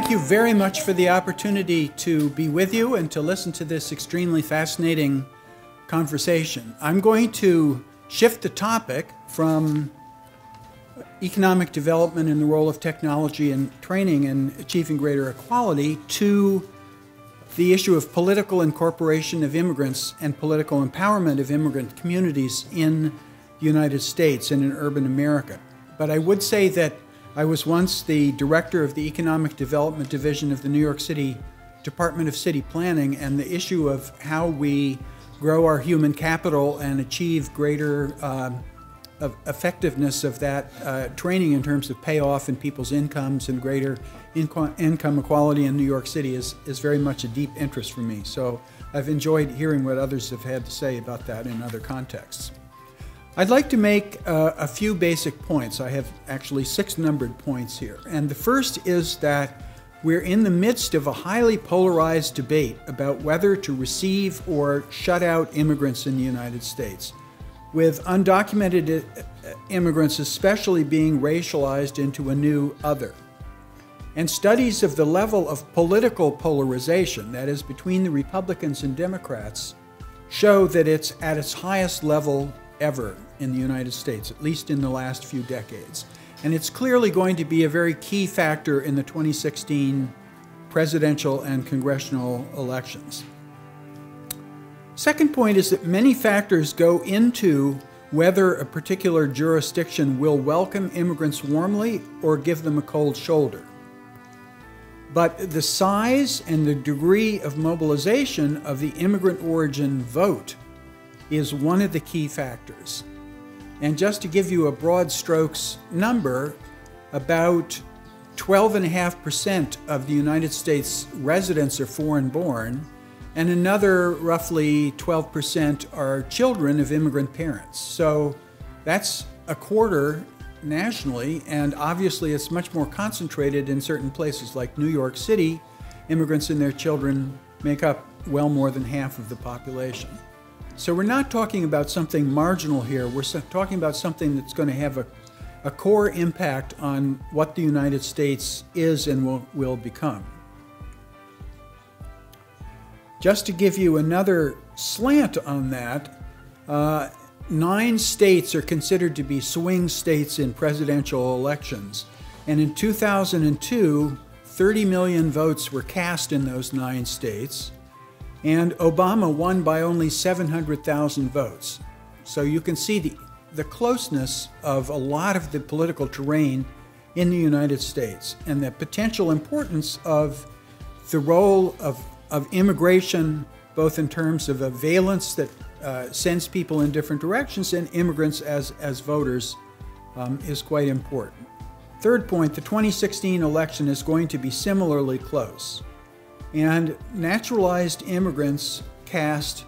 thank you very much for the opportunity to be with you and to listen to this extremely fascinating conversation. I'm going to shift the topic from economic development and the role of technology and training in achieving greater equality to the issue of political incorporation of immigrants and political empowerment of immigrant communities in the United States and in urban America. But I would say that I was once the director of the Economic Development Division of the New York City Department of City Planning, and the issue of how we grow our human capital and achieve greater effectiveness of that training in terms of payoff in people's incomes and greater income equality in New York City is very much a deep interest for me. So I've enjoyed hearing what others have had to say about that in other contexts. I'd like to make a few basic points. I have actually 6 numbered points here. And the first is that we're in the midst of a highly polarized debate about whether to receive or shut out immigrants in the United States, with undocumented immigrants especially being racialized into a new other. And studies of the level of political polarization, that is, between the Republicans and Democrats, show that it's at its highest level ever in the United States, at least in the last few decades. And it's clearly going to be a very key factor in the 2016 presidential and congressional elections. Second point is that many factors go into whether a particular jurisdiction will welcome immigrants warmly or give them a cold shoulder. But the size and the degree of mobilization of the immigrant origin vote is one of the key factors. And just to give you a broad strokes number, about 12.5% of the United States residents are foreign born, and another roughly 12% are children of immigrant parents. So that's a quarter nationally, and obviously it's much more concentrated in certain places like New York City. Immigrants and their children make up well more than half of the population. So we're not talking about something marginal here. We're talking about something that's going to have a core impact on what the United States is and will become. Just to give you another slant on that, 9 states are considered to be swing states in presidential elections. And in 2002, 30 million votes were cast in those 9 states. And Obama won by only 700,000 votes. So you can see the closeness of a lot of the political terrain in the United States and the potential importance of the role of immigration, both in terms of a valence that sends people in different directions and immigrants as voters, is quite important. Third point, the 2016 election is going to be similarly close. And naturalized immigrants cast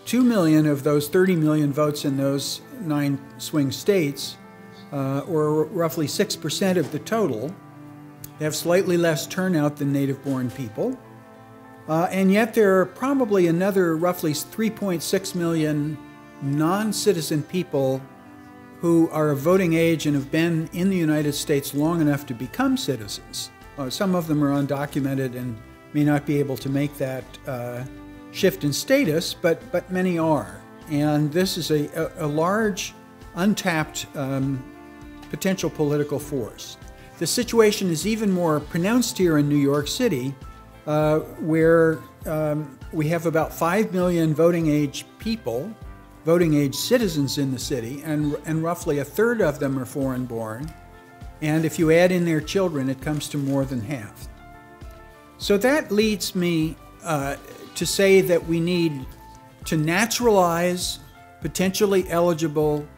2 million of those 30 million votes in those 9 swing states, or roughly 6% of the total. They have slightly less turnout than native-born people. And yet there are probably another roughly 3.6 million non-citizen people who are of voting age and have been in the United States long enough to become citizens. Some of them are undocumented and may not be able to make that shift in status, but many are. And this is a large, untapped potential political force. The situation is even more pronounced here in New York City, where we have about 5 million voting age people, voting age citizens in the city, and roughly a third of them are foreign born. And if you add in their children, it comes to more than half. So that leads me to say that we need to naturalize potentially eligible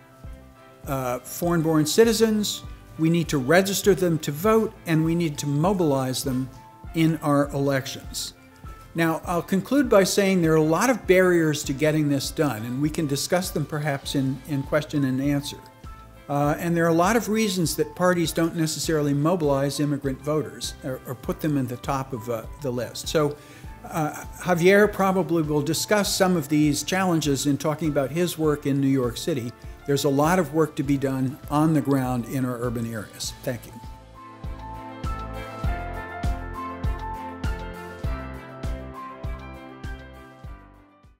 foreign-born citizens, we need to register them to vote, and we need to mobilize them in our elections. Now, I'll conclude by saying there are a lot of barriers to getting this done, and we can discuss them perhaps in question and answer. And there are a lot of reasons that parties don't necessarily mobilize immigrant voters or put them in the top of the list. So Javier probably will discuss some of these challenges in talking about his work in New York City. There's a lot of work to be done on the ground in our urban areas. Thank you.